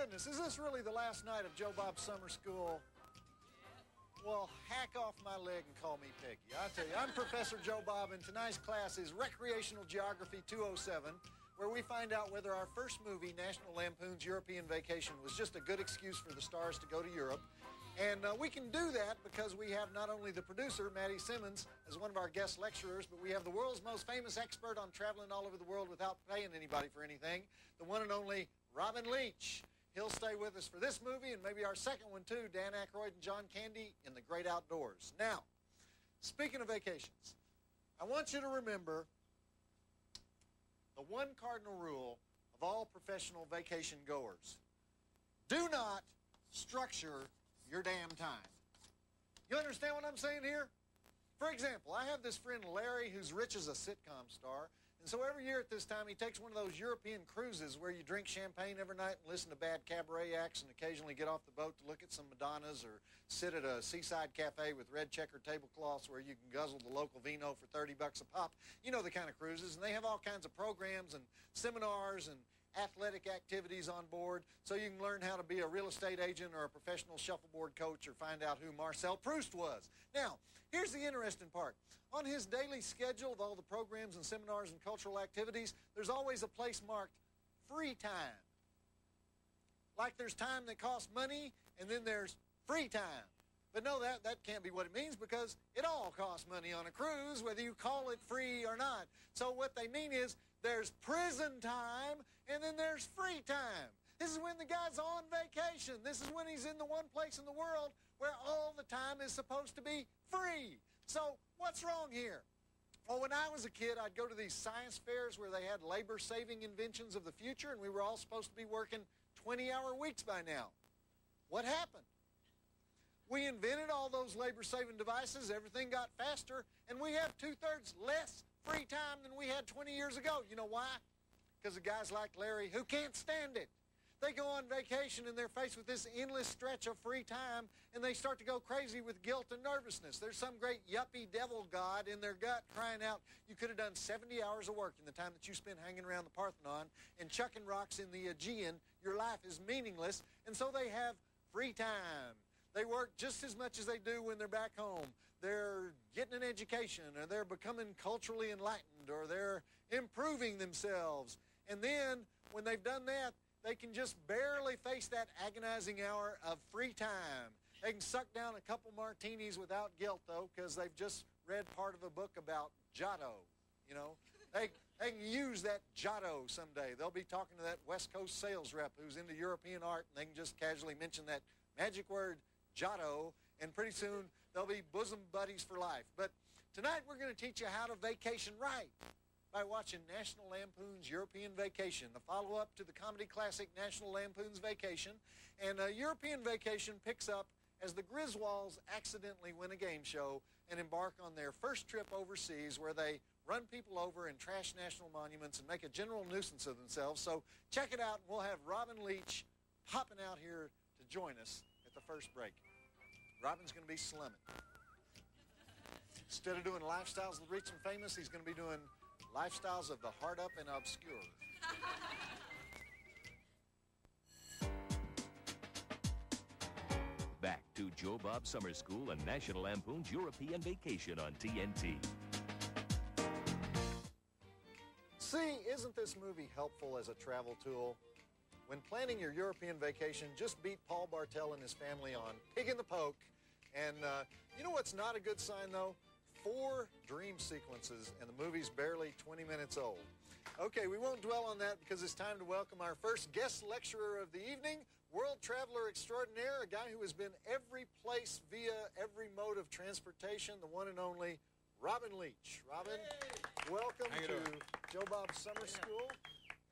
goodness, is this really the last night of Joe Bob's summer school? Well, hack off my leg and call me Peggy. I tell you, I'm Professor Joe Bob, and tonight's class is Recreational Geography 207, where we find out whether our first movie, National Lampoons European Vacation, was just a good excuse for the stars to go to Europe. And we can do that because we have not only the producer, Maddie Simmons, as one of our guest lecturers, but we have the world's most famous expert on traveling all over the world without paying anybody for anything, the one and only Robin Leach. He'll stay with us for this movie and maybe our second one too, Dan Aykroyd and John Candy in the great outdoors. Now, speaking of vacations, I want you to remember the one cardinal rule of all professional vacation goers. Do not structure your damn time. You understand what I'm saying here? For example, I have this friend Larry who's rich as a sitcom star, and so every year at this time he takes one of those European cruises where you drink champagne every night and listen to bad cabaret acts and occasionally get off the boat to look at some Madonnas or sit at a seaside cafe with red checkered tablecloths where you can guzzle the local vino for 30 bucks a pop. You know the kind of cruises, and they have all kinds of programs and seminars and athletic activities on board, so you can learn how to be a real estate agent or a professional shuffleboard coach or find out who Marcel Proust was. Now, here's the interesting part. On his daily schedule of all the programs and seminars and cultural activities, there's always a place marked free time. Like there's time that costs money, and then there's free time. But no, that can't be what it means, because it all costs money on a cruise, whether you call it free or not. So what they mean is there's prison time, and then there's free time. This is when the guy's on vacation. This is when he's in the one place in the world where all the time is supposed to be free. So what's wrong here? Well, when I was a kid, I'd go to these science fairs where they had labor-saving inventions of the future, and we were all supposed to be working 20-hour weeks by now. What happened? We invented all those labor-saving devices, everything got faster, and we have 2/3 less free time than we had 20 years ago. You know why? Because of guys like Larry who can't stand it. They go on vacation and they're faced with this endless stretch of free time, and they start to go crazy with guilt and nervousness. There's some great yuppie devil god in their gut crying out, you could have done 70 hours of work in the time that you spend hanging around the Parthenon and chucking rocks in the Aegean. Your life is meaningless, and so they have free time. They work just as much as they do when they're back home. They're getting an education, or they're becoming culturally enlightened, or they're improving themselves. And then, when they've done that, they can just barely face that agonizing hour of free time. They can suck down a couple martinis without guilt, though, because they've just read part of a book about Giotto, you know. They can use that Giotto someday. They'll be talking to that West Coast sales rep who's into European art, and they can just casually mention that magic word Giotto, and pretty soon they'll be bosom buddies for life. But tonight we're going to teach you how to vacation right by watching National Lampoon's European Vacation, the follow-up to the comedy classic National Lampoon's Vacation. And European Vacation picks up as the Griswolds accidentally win a game show and embark on their first trip overseas, where they run people over and trash national monuments and make a general nuisance of themselves. So check it out, and we'll have Robin Leach popping out here to join us at the first break. Robin's going to be slumming. Instead of doing lifestyles of the rich and famous, he's going to be doing lifestyles of the hard up and obscure. Back to Joe Bob Summer School and National Lampoon's European Vacation on TNT. See, isn't this movie helpful as a travel tool? When planning your European vacation, just beat Paul Bartel and his family on Pig in the Poke. And you know what's not a good sign, though? 4 dream sequences, and the movie's barely 20 minutes old. Okay, we won't dwell on that because it's time to welcome our first guest lecturer of the evening, world traveler extraordinaire, a guy who has been every place via every mode of transportation, the one and only Robin Leach. Robin, hey. Welcome to Joe Bob's Summer School.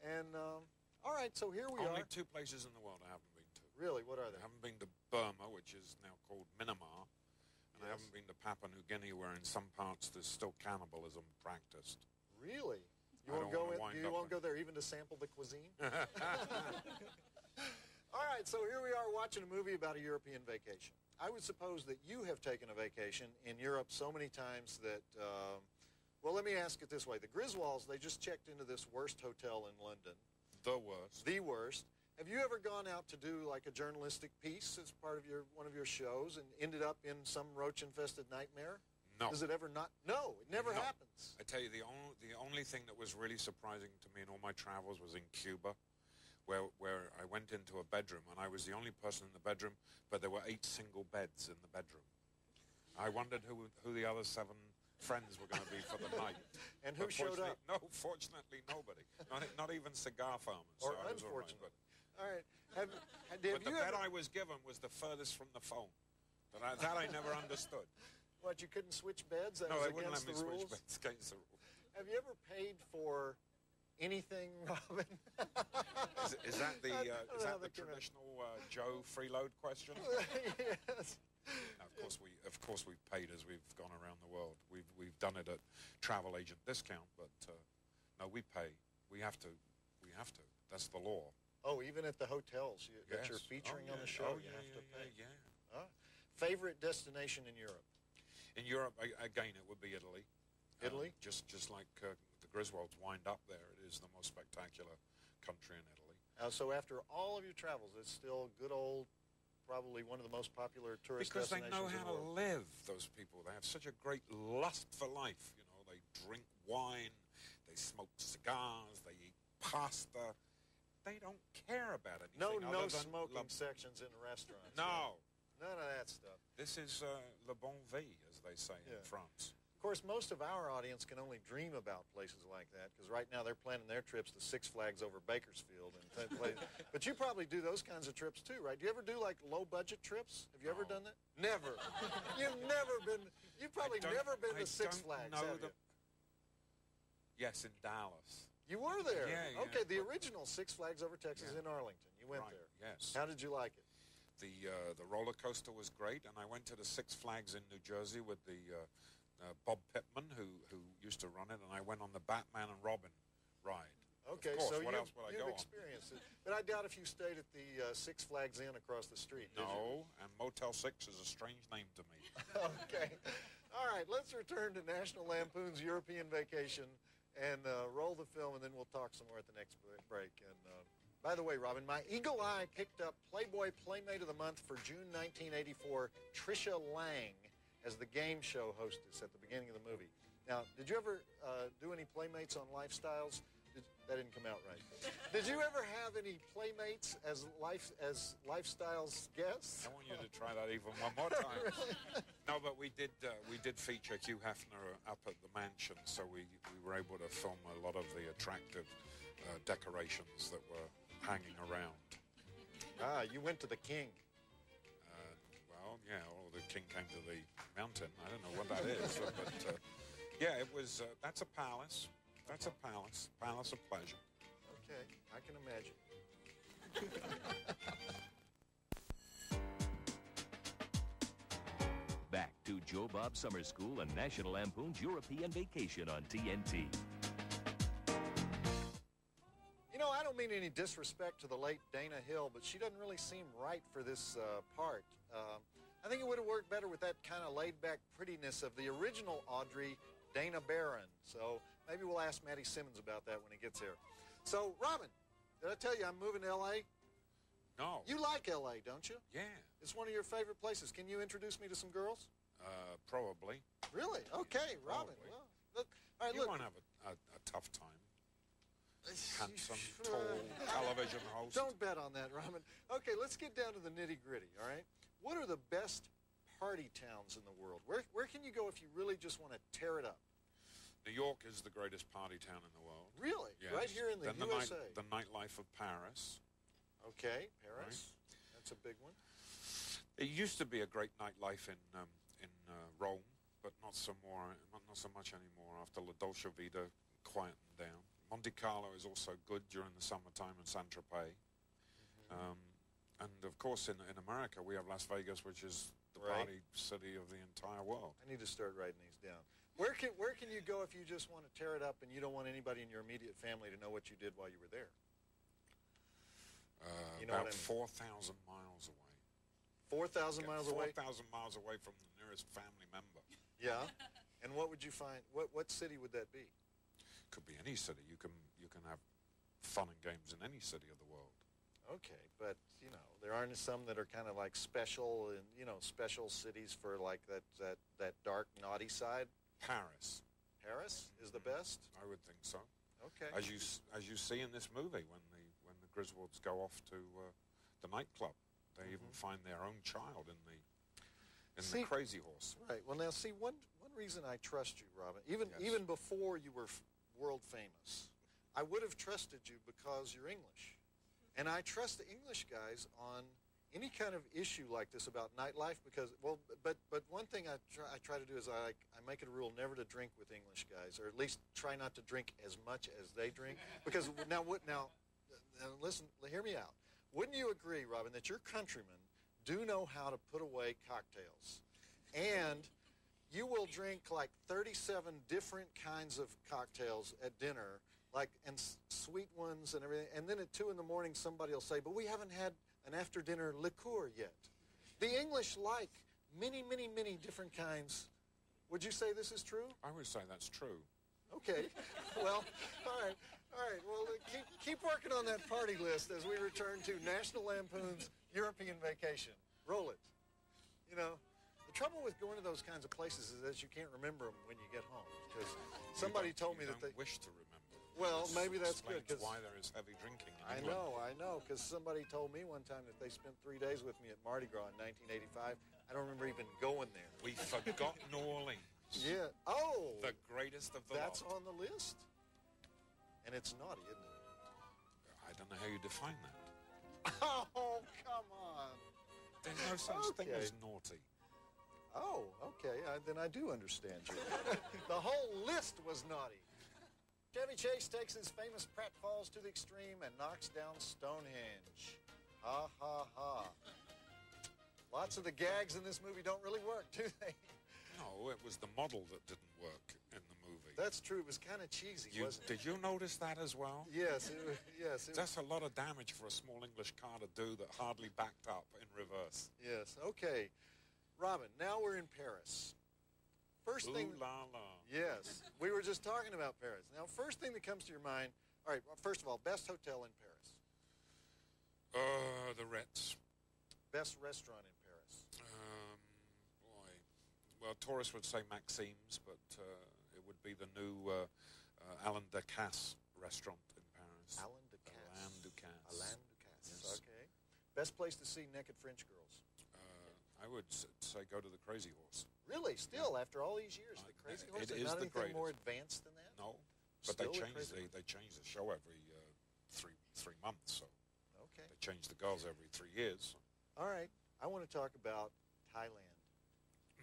And all right, so here we are. Only 2 places in the world I haven't been to. Really? What are they? I haven't been to Burma, which is now called Myanmar. And I haven't been to Papua New Guinea, where in some parts there's still cannibalism practiced. Really? You won't go there even to sample the cuisine? All right, so here we are watching a movie about a European vacation. I would suppose that you have taken a vacation in Europe so many times that, well, let me ask it this way. The Griswolds, they just checked into this worst hotel in London. The worst. The worst. Have you ever gone out to do like a journalistic piece as part of one of your shows and ended up in some roach-infested nightmare? No. Does it ever not? No, it never happens. I tell you, the only thing that was really surprising to me in all my travels was in Cuba, where I went into a bedroom and I was the only person in the bedroom, but there were 8 single beds in the bedroom. I wondered who the other 7 friends were going to be for the night. And who showed up? No, fortunately, nobody. Not even cigar farmers. Or so I was unfortunately. all right, All right. but the bed I was given was the furthest from the phone. That I never understood. What, you couldn't switch beds? That No, was they wouldn't let against me the switch rules? beds against the rules. Have you ever paid for anything, Robin? Is that the how that came out. traditional Joe freeload question? Yes. Now, of course we've paid as we've gone around the world. We've done it at travel agent discount, but no, we pay. We have to. That's the law. Oh, even at the hotels that you're Yes. featuring Oh, on the yeah. show, Oh, you yeah, have to yeah, pay. yeah. Oh. Favorite destination in Europe? In Europe, again, it would be Italy. Italy? Just like the Griswolds wind up there, it is the most spectacular country in Italy. So after all of your travels, it's still good old, probably one of the most popular tourist Because they destinations know in how the to world. live, those people. They have such a great lust for life. You know, they drink wine, they smoke cigars, they eat pasta. They don't care about anything. No other than smoking sections in restaurants. No. None of that stuff. This is le bon vie, as they say in France. Of course, most of our audience can only dream about places like that because right now they're planning their trips to Six Flags over Bakersfield. But you probably do those kinds of trips too, right? Do you ever do like low-budget trips? Have you ever done that? Never. You've probably never been to Six Flags, have you? Yes, in Dallas. You were there? Yeah. Okay, the original Six Flags over Texas in Arlington. You went Right, there. yes. How did you like it? The roller coaster was great, and I went to the Six Flags in New Jersey with the Bob Pittman, who used to run it, and I went on the Batman and Robin ride. Okay, of course, so what else would I go you've on? experienced it. But I doubt if you stayed at the Six Flags Inn across the street, did you? No, and Motel 6 is a strange name to me. Okay. All right, let's return to National Lampoon's European Vacation and roll the film, and then we'll talk some more at the next break. And by the way, Robin, my eagle eye picked up Playboy Playmate of the Month for June 1984, Tricia Lang, as the game show hostess at the beginning of the movie. Now, did you ever do any Playmates on Lifestyles? That didn't come out right. Did you ever have any Playmates as Lifestyles guests? I want you to try that even one more time. Really? No, but we did feature Hugh Hefner up at the mansion, so we were able to film a lot of the attractive decorations that were hanging around. Ah, you went to the king. Well, yeah, or the king came to the mountain. I don't know what that is, but yeah, it was. That's a palace. That's a palace of pleasure. Okay, I can imagine. Back to Joe Bob Summer School and National Lampoon's European Vacation on TNT. You know, I don't mean any disrespect to the late Dana Hill, but she doesn't really seem right for this part. I think it would have worked better with that kind of laid-back prettiness of the original Audrey, Dana Barron. So maybe we'll ask Matty Simmons about that when he gets here. So, Robin, did I tell you I'm moving to L.A.? No. You like L.A., don't you? Yeah. It's one of your favorite places. Can you introduce me to some girls? Probably. Really? Okay, Robin. Probably. Well, look, all right, You look. won't have a tough time. Handsome, tall television host. Don't bet on that, Robin. Okay, let's get down to the nitty-gritty, all right? What are the best party towns in the world? Where can you go if you really just want to tear it up? New York is the greatest party town in the world. Really? Yes. Right here in the Then USA? The nightlife of Paris. Okay, Paris. That's a big one. It used to be a great nightlife in Rome, but not so much anymore after La Dolce Vita quietened down. Monte Carlo is also good during the summertime in Saint-Tropez. And of course in America we have Las Vegas, which is the party city of the entire world. I need to start writing these down. Where can you go if you just want to tear it up and you don't want anybody in your immediate family to know what you did while you were there? You know About what I mean? 4,000 miles away. 4,000 miles away? 4,000 miles away from the nearest family member. Yeah. And what would you find? What city would that be? Could be any city. You can have fun and games in any city of the world. Okay, but, you know, there aren't some that are kind of like special, and you know, special cities for like that dark, naughty side? Paris. Paris is the best? I would think so. Okay. As you see in this movie, when the Griswolds go off to the nightclub, they even find their own child in the Crazy Horse. Right. Well, now, see, one reason I trust you, Robin, even before you were world famous, I would have trusted you because you're English. And I trust the English guys on any kind of issue like this about nightlife because, well, but one thing I try to do is I make it a rule never to drink with English guys, or at least try not to drink as much as they drink. Because now listen, hear me out. Wouldn't you agree, Robin, that your countrymen do know how to put away cocktails? And you will drink like 37 different kinds of cocktails at dinner, and sweet ones and everything. And then at 2 in the morning, somebody will say, but we haven't had an after-dinner liqueur yet. The English like many, many, many different kinds. Would you say this is true? I would say that's true. Okay. Well, all right. Well, keep working on that party list as we return to National Lampoon's European Vacation. Roll it. You know, the trouble with going to those kinds of places is that you can't remember them when you get home. Because somebody told me that they wish to remember. Well, maybe that's good. That's why there is heavy drinking in I England. know, because somebody told me one time that they spent 3 days with me at Mardi Gras in 1985. I don't remember even going there. We forgot New Orleans. Yeah. Oh. The greatest of the That's lot. on the list. And it's naughty, isn't it? I don't know how you define that. Oh, come on. There's no such thing as naughty. Oh, okay. Then I do understand you. The whole list was naughty. Chevy Chase takes his famous pratfalls to the extreme and knocks down Stonehenge. Ha, ha, ha. Lots of the gags in this movie don't really work, do they? No, it was the model that didn't work in the movie. That's true. It was kind of cheesy, wasn't it? Did you notice that as well? Yes. That's a lot of damage for a small English car to do that hardly backed up in reverse. Yes. Okay. Robin, now we're in Paris. First thing. Ooh la la. Yes. We were just talking about Paris. Now, first thing that comes to your mind. All right. Well, first of all, best hotel in Paris. The Ritz. Best restaurant in Paris. Boy. Well, tourists would say Maxime's, but it would be the new Alain Ducasse restaurant in Paris. Alain Ducasse. Alain Ducasse. Alain Ducasse. Yes. Okay. Best place to see naked French girls. I would say go to the Crazy Horse. Really? Still, after all these years, the Crazy Horse? It is not the anything greatest. more advanced than that? No, but Still they change the show every three months. So okay. they change the girls every 3 years. So. All right. I want to talk about Thailand.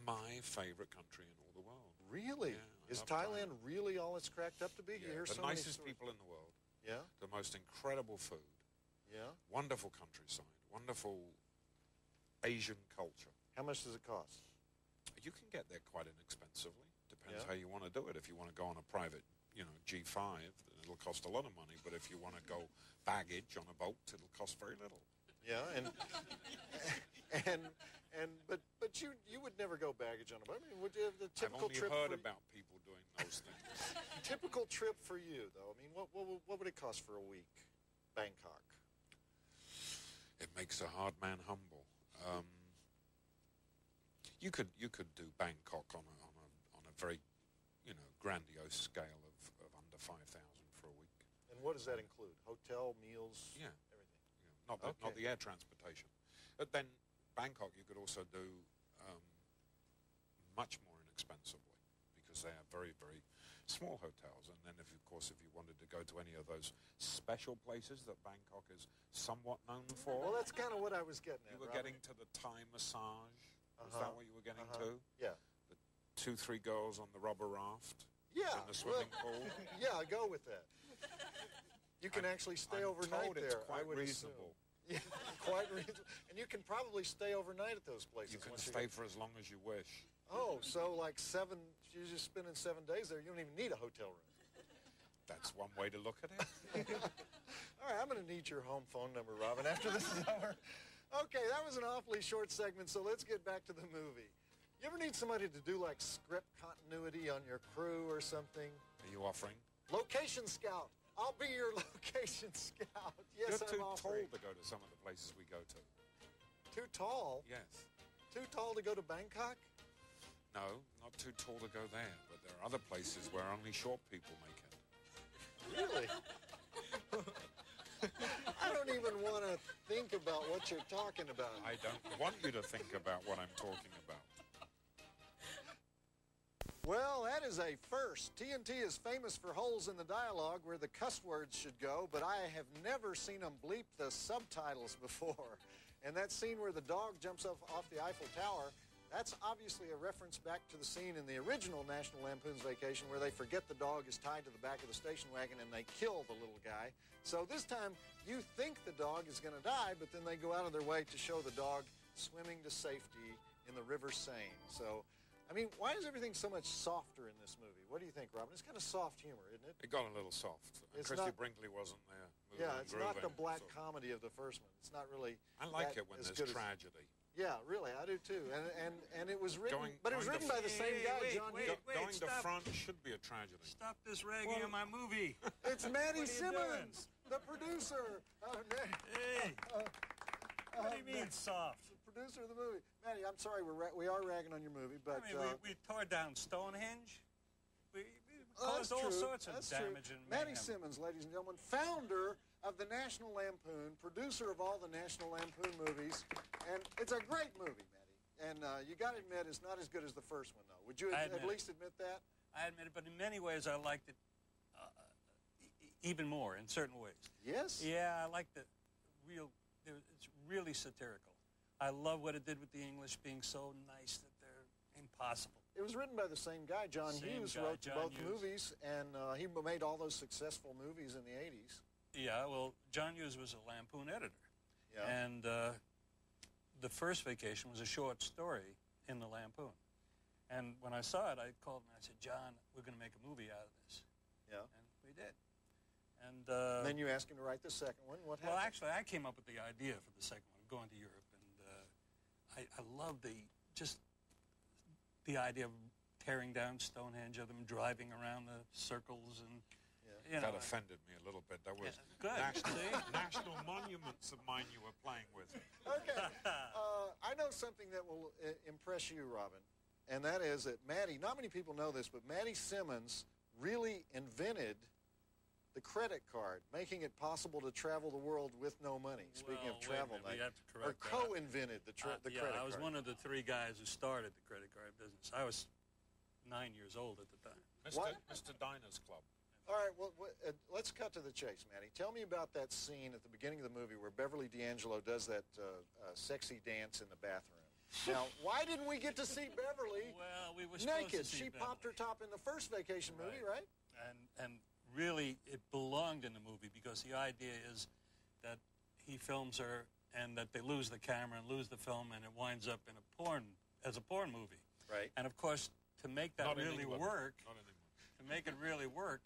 My favorite country in all the world. Really? Yeah, is Thailand really all it's cracked up to be? Yeah, You hear the so many nicest stories. people in the world. Yeah? The most incredible food. Yeah? Wonderful countryside. Wonderful Asian culture. How much does it cost? You can get there quite inexpensively. Depends Yeah. how you want to do it. If you want to go on a private, G5, then it'll cost a lot of money. But if you want to go baggage on a boat, it'll cost very little. Yeah, but you would never go baggage on a boat. I mean, would you have the typical I've only trip? heard about people doing those things. Typical trip for you, though. I mean, what would it cost for a week? Bangkok. It makes a hard man humble. You could do Bangkok on a very, grandiose scale of under 5,000 for a week. And what does that include? Hotel, meals, Yeah. everything. Not the air transportation. But then Bangkok you could also do much more inexpensively because they are very, very small hotels. And then if you wanted to go to any of those special places that Bangkok is somewhat known for. Well, that's kind of what I was getting at. You were Robin. getting to the Thai massage. Is that what you were getting to? Yeah. The 2-3 girls on the rubber raft. Yeah. In the swimming pool. Yeah, I'll go with that. You can actually stay I'm overnight told there. it's quite I would reasonable. Assume. Yeah, quite reasonable. And you can probably stay overnight at those places. You can once stay get- for as long as you wish. Oh, so like you're just spending 7 days there. You don't even need a hotel room. That's one way to look at it. All right, I'm going to need your home phone number, Robin, after this is over. Okay, that was an awfully short segment, so let's get back to the movie. You ever need somebody to do like script continuity on your crew or something? Are you offering? Location scout. I'll be your location scout. Yes, You're too I'm tall offering. to go to some of the places we go to. Too tall? Yes. Too tall to go to Bangkok? No, not too tall to go there, but there are other places where only short people make it. Really? I don't even want to think about what you're talking about. I don't want you to think about what I'm talking about. Well, that is a first. TNT is famous for holes in the dialogue where the cuss words should go, but I have never seen them bleep the subtitles before. And that scene where the dog jumps off the Eiffel Tower, that's obviously a reference back to the scene in the original National Lampoon's Vacation where they forget the dog is tied to the back of the station wagon and they kill the little guy. So this time you think the dog is going to die, but then they go out of their way to show the dog swimming to safety in the River Seine. So, I mean, why is everything so much softer in this movie? What do you think, Robin? It's kind of soft humor, isn't it? It got a little soft. And It's Christy not- Brinkley wasn't there. Yeah, it's not the grooving, black so- comedy of the first one. It's not really. I like that it when as there's good as- tragedy. Yeah, really, I do too. And it was written, Going- but it was going written to- by the same guy, John. wait. Going to stop. front should be a tragedy. Stop this ragging on my movie. It's Maddie What are you doing? Simmons, the producer. Hey, what do you mean soft? The producer of the movie. Maddie, I'm sorry, we are ragging on your movie, but I mean, we tore down Stonehenge. We oh, caused that's all true. sorts of That's damage true. and Maddie mayhem. Simmons, ladies and gentlemen, founder of the National Lampoon, producer of all the National Lampoon movies, and it's a great movie, Maddie. And you got to admit, it's not as good as the first one, though. Would you I at admit least admit that? I admit it, but in many ways I liked it even more in certain ways. Yes. Yeah, I like the it's really satirical. I love what it did with the English being so nice that they're impossible. It was written by the same guy, John Same Hughes, guy, wrote John both Hughes. movies, and he made all those successful movies in the 80s. Yeah, well, John Hughes was a Lampoon editor. Yeah. And the first Vacation was a short story in the Lampoon. And when I saw it, I called him and I said, John, we're going to make a movie out of this. Yeah. And we did. And Then you asked him to write the second one. What well, happened? actually, I came up with the idea for the second one, going to Europe. And I love the idea of tearing down Stonehenge, of them driving around the circles and, you know. That offended me a little bit. That was good. national monuments of mine you were playing with. Okay. I know something that will impress you, Robin, and that is that Maddie, not many people know this, but Maddie Simmons really invented the credit card, making it possible to travel the world with no money. Speaking of Well, travel, wait a minute, we have to correct or that. co-invented the Yeah, credit I was card. one of the three guys who started the credit card business. I was 9 years old at the time. Mr. Diner's Club. All right, well, let's cut to the chase, Maddie. Tell me about that scene at the beginning of the movie where Beverly D'Angelo does that sexy dance in the bathroom. Now, why didn't we get to see Beverly Well, we were supposed naked? to see She Beverly. popped her top in the first Vacation movie, right? And really, it belonged in the movie because the idea is that he films her and that they lose the camera and lose the film and it winds up in a porn movie. Right. And of course, to make that Not in really England. work, Not in England. to make it really work,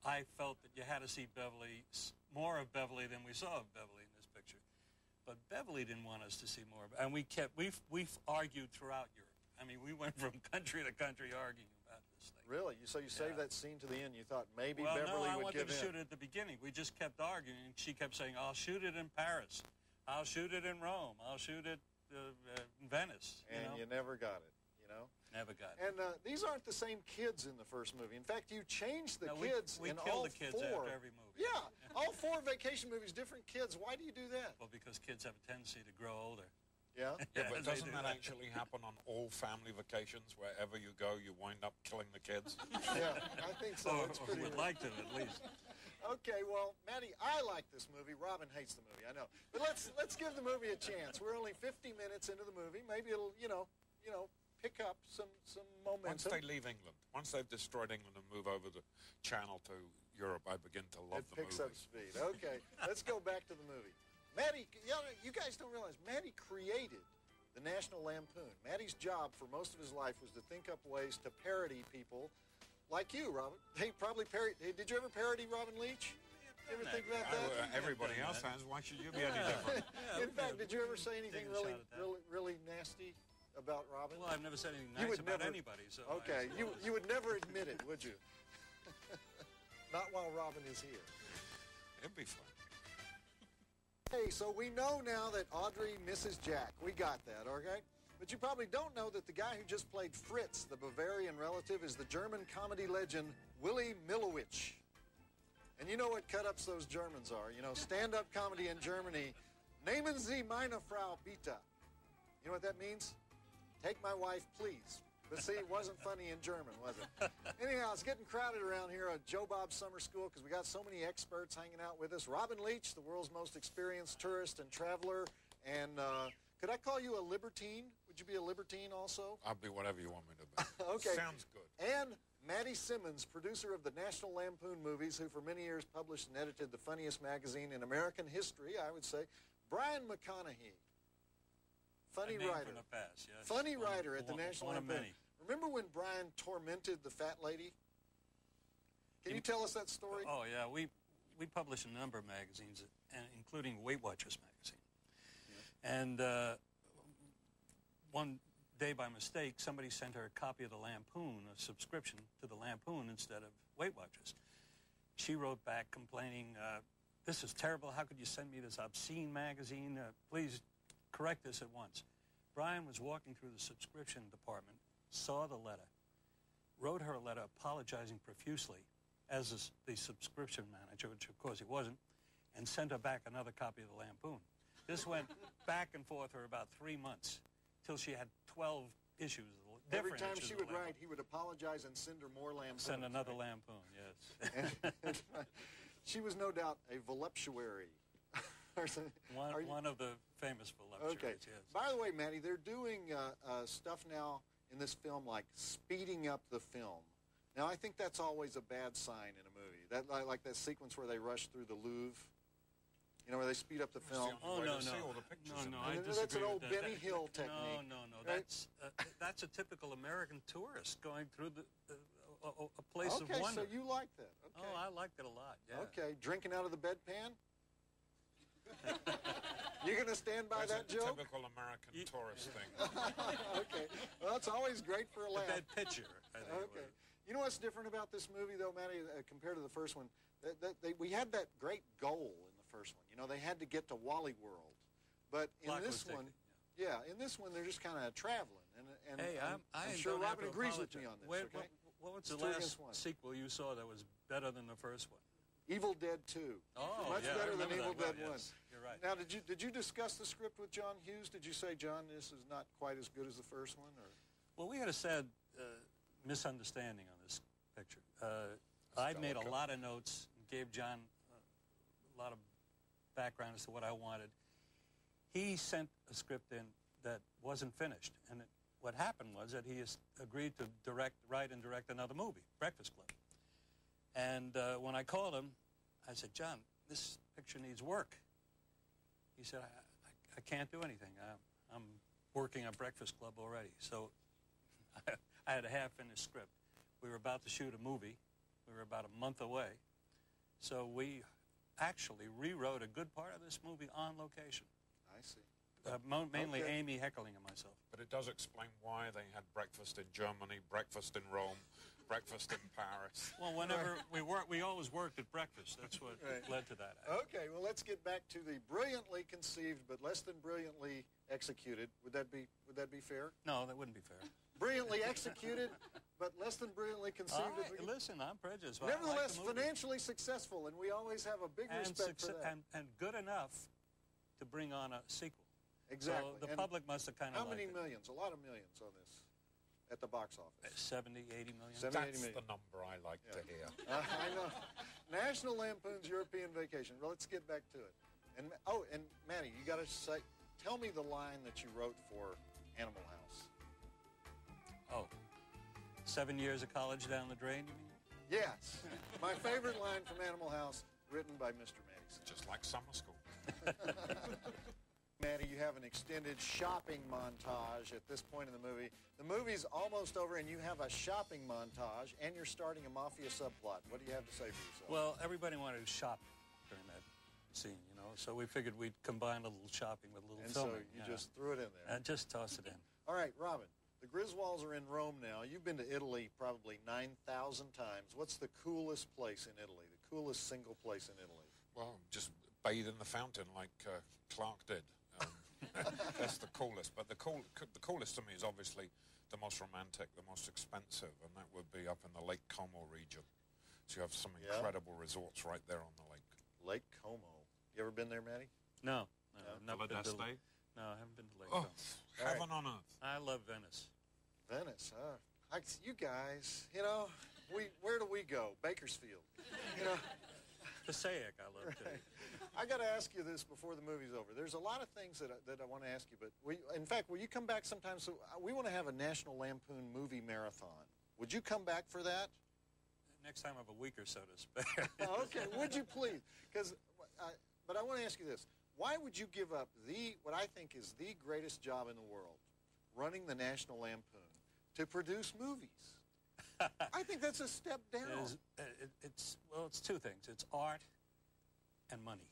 I felt that you had to see Beverly, more of Beverly than we saw of Beverly in this picture. But Beverly didn't want us to see more of it. And we've argued throughout Europe. I mean, we went from country to country arguing about this thing. Really? So you saved Yeah. that scene to the end. You thought maybe Well, Beverly no, I would wanted give to in. shoot it at the beginning. We just kept arguing, and she kept saying, I'll shoot it in Paris. I'll shoot it in Rome. I'll shoot it in Venice. And you never got it, you know? Never got it. And these aren't the same kids in the first movie. In fact, you changed the No, kids we in kill all the kids four. after every movie. Yeah, all four Vacation movies, different kids. Why do you do that? Well, because kids have a tendency to grow older. Yeah? Yeah, but they doesn't do that that. actually happen on all family vacations? Wherever you go, you wind up killing the kids. Yeah, I think so. Or It's pretty would like to, at least. Okay, well, Maddie, I like this movie. Robin hates the movie, I know. But let's give the movie a chance. We're only 50 minutes into the movie. Maybe it'll, you know, pick up some momentum. Once they leave England, once they've destroyed England and move over the channel to Europe, I begin to love It the picks movie. up speed. Okay, let's go back to the movie. Maddie, you guys don't realize, Maddie created the National Lampoon. Maddie's job for most of his life was to think up ways to parody people like you, Robin. They probably did you ever parody Robin Leach? You ever think about that? Everybody else has. Why should you be any different? In fact, did you ever say anything Take a really, shot at that. really nasty about Robin? Well, I've never said anything You nice would about never- anybody. So Okay, you would never admit it, would you? Not while Robin is here. It'd be fun. Hey, so we know now that Audrey misses Jack. We got that, okay? But you probably don't know that the guy who just played Fritz, the Bavarian relative, is the German comedy legend Willy Millowitsch. And you know what cut-ups those Germans are. You know, stand-up comedy in Germany. Nehmen Sie meine Frau bitte. You know what that means? Take my wife, please. But see, it wasn't funny in German, was it? Anyhow, it's getting crowded around here at Joe Bob Summer School because we got so many experts hanging out with us. Robin Leach, the world's most experienced tourist and traveler. And could I call you a libertine? Would you be a libertine also? I'll be whatever you want me to be. Okay. Sounds good. And Maddie Simmons, producer of the National Lampoon movies, who for many years published and edited the funniest magazine in American history, I would say. Brian McConaughey. Funny writer. From the past, yes. Funny writer at the National Lampoon. Lampoon. Remember when Brian tormented the fat lady? Can you tell us that story? Oh, yeah. We publish a number of magazines, including Weight Watchers magazine. Yeah. And one day by mistake, somebody sent her a copy of the Lampoon, a subscription to the Lampoon instead of Weight Watchers. She wrote back complaining, this is terrible. How could you send me this obscene magazine? Please correct this at once. Brian was walking through the subscription department, saw the letter, wrote her a letter apologizing profusely as the subscription manager, which of course he wasn't, and sent her back another copy of the Lampoon. This went back and forth for about 3 months till she had 12 issues. Every time she would write, he would apologize and send her more Lampoons. Send another Lampoon, yes. She was no doubt a voluptuary. One of the famous voluptuaries, okay. Yes. By the way, Maddie, they're doing stuff now in this film like speeding up the film. Now, I think that's always a bad sign in a movie. That like that sequence where they rush through the Louvre, you know, where they speed up the film. Oh, no. I disagree that's an old with that. Benny Hill technique. No. Right? That's a typical American tourist going through a place of wonder. Okay, so you like that. Okay. Oh, I liked it a lot, yeah. Okay, drinking out of the bedpan? You going to stand by that That's a joke? typical American tourist thing. Okay. Well, it's always great for a laugh. That picture, I think. Okay. You know what's different about this movie, though, Matty, compared to the first one? We had that great goal in the first one. You know, they had to get to Wally World. But in this one, in this one, they're just kind of traveling. And hey, I'm sure Robin agrees with me on this, okay? What was the last sequel you saw that was better than the first one? Evil Dead 2. Oh, much better than Evil Dead 1. Yes, you're right. Now, did you discuss the script with John Hughes? Did you say, John, this is not quite as good as the first one? Or? Well, we had a sad misunderstanding on this picture. I made a lot of notes and gave John a lot of background as to what I wanted. He sent a script in that wasn't finished, and what happened was that he agreed to write and direct another movie, Breakfast Club. And when I called him, I said, John, this picture needs work. He said, I can't do anything. I'm working on Breakfast Club already. So I had a half-finished script. We were about to shoot a movie. We were about a month away. So we actually rewrote a good part of this movie on location. I see. Mainly Amy heckling and myself. But it does explain why they had breakfast in Germany, breakfast in Rome, breakfast in Paris. Well, whenever we always worked at breakfast. That's what led to that. Okay, well, let's get back to the brilliantly conceived but less than brilliantly executed. Would that be fair? No, that wouldn't be fair. Brilliantly executed, but less than brilliantly conceived. Listen, I'm prejudiced. Nevertheless, financially successful, and we always have a big respect for that. And good enough to bring on a sequel. Exactly. So the public must have kind of liked it. How many millions? A lot of millions on this at the box office. 70, 80 million. 70, That's 80 million. the number I like to hear. I know. National Lampoon's European Vacation. Well, let's get back to it. And Manny, you got to tell me the line that you wrote for Animal House. Oh, 7 years of college down the drain, you mean? Yes. My favorite line from Animal House, written by Mr. Madison. Just like summer school. Maddie, you have an extended shopping montage at this point in the movie. The movie's almost over, and you have a shopping montage, and you're starting a mafia subplot. What do you have to say for yourself? Well, everybody wanted to shop during that scene, you know, so we figured we'd combine a little shopping with a little filming. And so you just threw it in there. And just toss it in. All right, Robin, The Griswolds are in Rome now. You've been to Italy probably 9,000 times. What's the coolest place in Italy, the coolest single place in Italy? Well, just bathe in the fountain like Clark did. That's the coolest. But the coolest to me is obviously the most romantic, the most expensive, and that would be up in the Lake Como region. So you have some incredible resorts right there on the lake. Lake Como. You ever been there, Matty? No. Never been to Lake? No, I haven't been to Lake Oh, Como. heaven on earth. I love Venice. Venice, huh? You guys, you know, where do we go? Bakersfield. You know. Passaic, I love too. I got to ask you this before the movie's over. There's a lot of things that I want to ask you, but in fact, will you come back sometime? So we want to have a National Lampoon movie marathon. Would you come back for that? Next time I have a week or so to spare. Okay, would you please? But I want to ask you this. Why would you give up what I think is the greatest job in the world, running the National Lampoon, to produce movies? I think that's a step down. It's two things. It's art and money.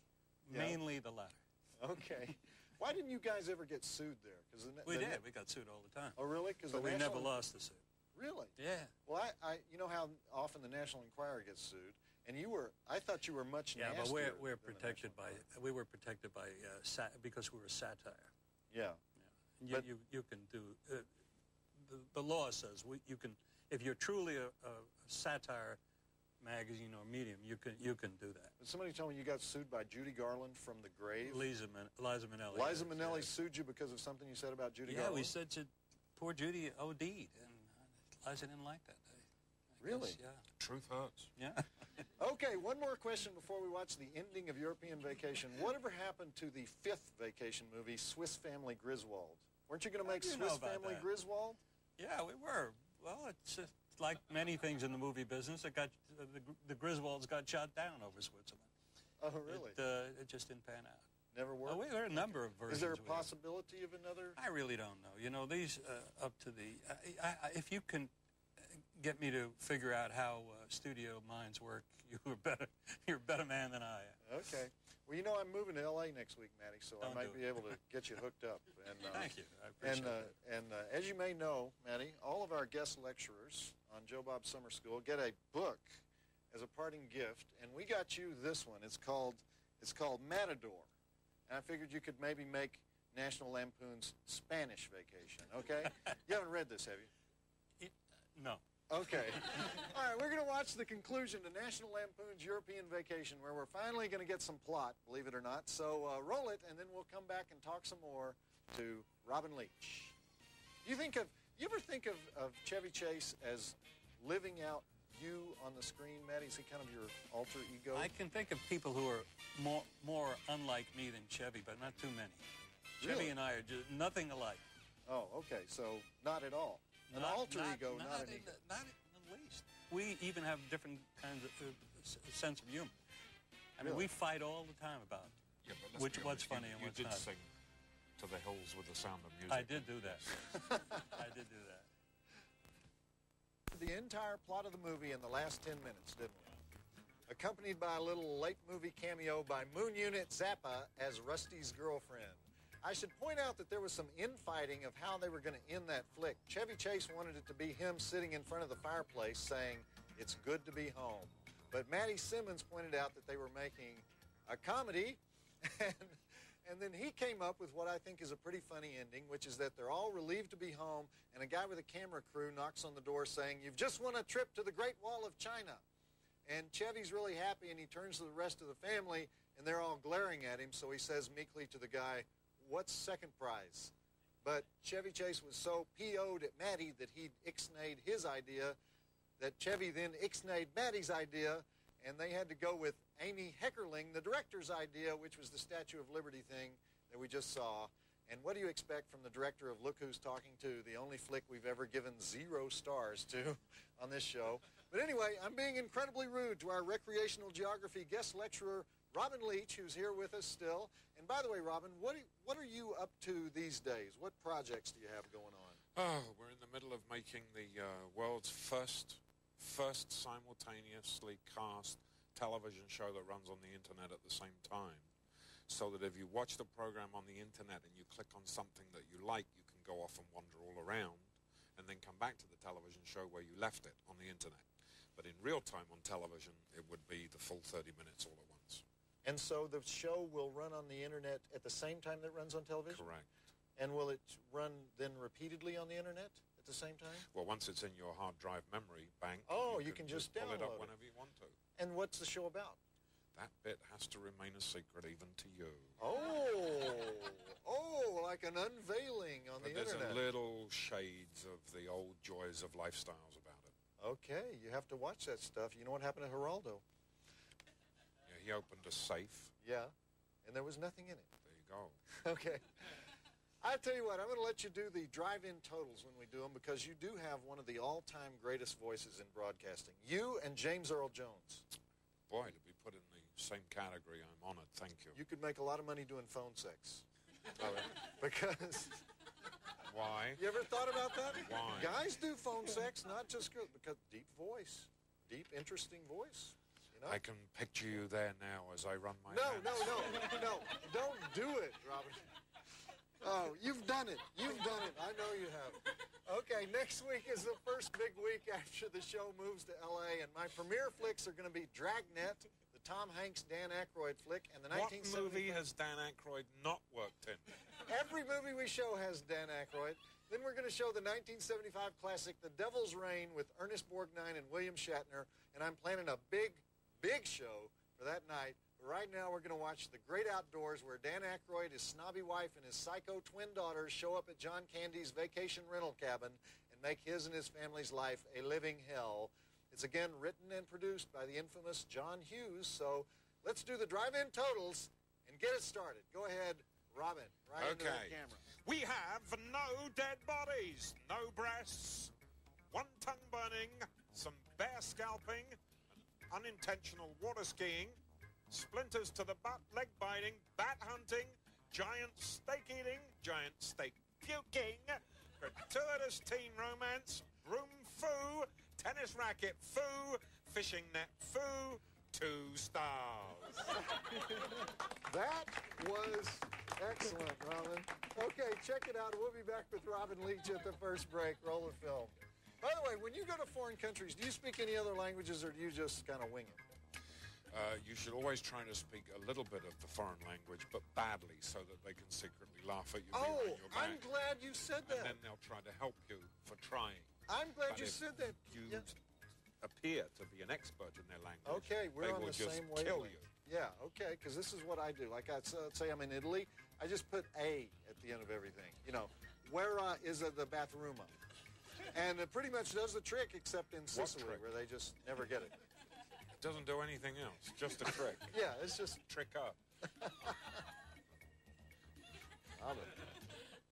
Yeah. Mainly the latter. Okay. Why didn't you guys ever get sued there? We did. We got sued all the time. Oh, really? But we never lost the suit. Really? Yeah. Well, you know how often the National Enquirer gets sued, and I thought you were much nastier. Yeah, but we're protected by, because we were satire. Yeah. Yeah. You can do, the law says you can, if you're truly a satire magazine or medium, you can do that. But somebody told me you got sued by Judy Garland from the grave. Liza Minnelli. Liza Minnelli sued you because of something you said about Judy Garland? Yeah, we said poor Judy OD'd, and Liza didn't like that. Really? Yeah. Truth hurts. Yeah. Okay, one more question before we watch the ending of European Vacation. Whatever happened to the fifth vacation movie, Swiss Family Griswold? Weren't you going to make Swiss Family Griswold? Yeah, we were. Well, it's like many things in the movie business. The Griswolds got shot down over Switzerland. Oh, really? It just didn't pan out. Never worked? Well, there are a number of versions. Is there a possibility of another? I really don't know. You know, these up to the... if you can get me to figure out how studio minds work, you're a better man than I am. Okay. Well, you know, I'm moving to L.A. next week, Matty, so I might be able to get you hooked up. And, Thank you. I appreciate it. And as you may know, Matty, all of our guest lecturers on Joe Bob Summer School get a book as a parting gift, and we got you this one. It's called Matador. And I figured you could maybe make National Lampoon's Spanish Vacation, okay? You haven't read this, have you? No. Okay. All right, we're going to watch the conclusion to National Lampoon's European Vacation, where we're finally going to get some plot, believe it or not. So roll it, and then we'll come back and talk some more to Robin Leach. You ever think of Chevy Chase as living out you on the screen, Matty? Is he kind of your alter ego? I can think of people who are more unlike me than Chevy, but not too many. Really? Chevy and I are just nothing alike. Oh, okay. So not at all. An alter ego, not an ego. Not in the least. We even have different kinds of sense of humor. I mean, we fight all the time about what's funny and what's not. You did sing To the Hills with the Sound of Music. I did do that. I did do that. The entire plot of the movie in the last 10 minutes, didn't we? Accompanied by a little late movie cameo by Moon Unit Zappa as Rusty's girlfriend. I should point out that there was some infighting of how they were going to end that flick. Chevy Chase wanted it to be him sitting in front of the fireplace saying, "It's good to be home." But Matty Simmons pointed out that they were making a comedy, and then he came up with what I think is a pretty funny ending, which is that they're all relieved to be home, and a guy with a camera crew knocks on the door saying, "You've just won a trip to the Great Wall of China." And Chevy's really happy, and he turns to the rest of the family, and they're all glaring at him, so he says meekly to the guy, "What's second prize?" But Chevy Chase was so PO'd at Matty that he'd ixnayed his idea, that Chevy then ixnayed Matty's idea, and they had to go with Amy Heckerling, the director's idea, which was the Statue of Liberty thing that we just saw. And what do you expect from the director of Look Who's Talking To, the only flick we've ever given 0 stars to on this show? But anyway, I'm being incredibly rude to our recreational geography guest lecturer, Robin Leach, who's here with us still. And by the way, Robin, what are you up to these days? What projects do you have going on? Oh, we're in the middle of making the world's first simultaneously cast television show that runs on the internet at the same time. So that if you watch the program on the internet and you click on something that you like, you can go off and wander all around. and then come back to the television show where you left it on the internet. But in real time on television, it would be the full 30 minutes all at once. And so the show will run on the internet at the same time that it runs on television? Correct. And will it run then repeatedly on the internet at the same time? Well, once it's in your hard drive memory bank, you can just pull it up download it. whenever you want to. And what's the show about? That bit has to remain a secret even to you. Like an unveiling on the There's internet. a little shades of the old joys of lifestyles about it. Okay, you have to watch that stuff. You know what happened to Geraldo? Yeah, he opened a safe. Yeah, and there was nothing in it. There you go. Okay. I tell you what, I'm going to let you do the drive-in totals when we do them because you do have one of the all-time greatest voices in broadcasting. You and James Earl Jones. Boy, to be put in the same category, I'm honored. Thank you. You could make a lot of money doing phone sex. Because... Why? You ever thought about that? Why? Guys do phone sex, not just girls, because deep voice. Deep, interesting voice. You know? I can picture you there now as I run my No. Don't do it, Robert. Oh, you've done it. You've done it. I know you have. Okay, next week is the first big week after the show moves to L.A., and my premiere flicks are going to be Dragnet, the Tom Hanks, Dan Aykroyd flick, and the What 1970... movie has Dan Aykroyd not worked in? Every movie we show has Dan Aykroyd. Then we're going to show the 1975 classic, The Devil's Reign, with Ernest Borgnine and William Shatner, and I'm planning a big show for that night. But right now we're going to watch The Great Outdoors, where Dan Aykroyd, his snobby wife, and his psycho twin daughters show up at John Candy's vacation rental cabin and make his and his family's life a living hell. It's again written and produced by the infamous John Hughes, so let's do the drive-in totals and get it started. Go ahead, Robin, right into the camera. We have no dead bodies, no breasts, one tongue burning, some bear scalping, unintentional water skiing, splinters to the butt, leg biting, bat hunting, giant steak eating, giant steak puking, gratuitous teen romance, broom foo, tennis racket foo, fishing net foo, 2 stars. That was excellent, Robin. Okay, check it out. We'll be back with Robin Leach at the first break. Roll the film. By the way, when you go to foreign countries, do you speak any other languages or do you just kind of wing it? You should always try to speak a little bit of the foreign language, but badly, so that they can secretly laugh at you behind your back. I'm glad you said that. And then they'll try to help you for trying. I'm glad But you if said that. You Yeah. appear to be an expert in their language. Okay, we're they on will the just same kill wavelength. you. Yeah, okay, because this is what I do. Like I'd say I'm in Italy, I just put A at the end of everything. You know, where is the bathroom? And it pretty much does the trick, except in Sicily, trick? where they just never get it. It doesn't do anything else, just a trick. Yeah, it's just... Trick up. Robin.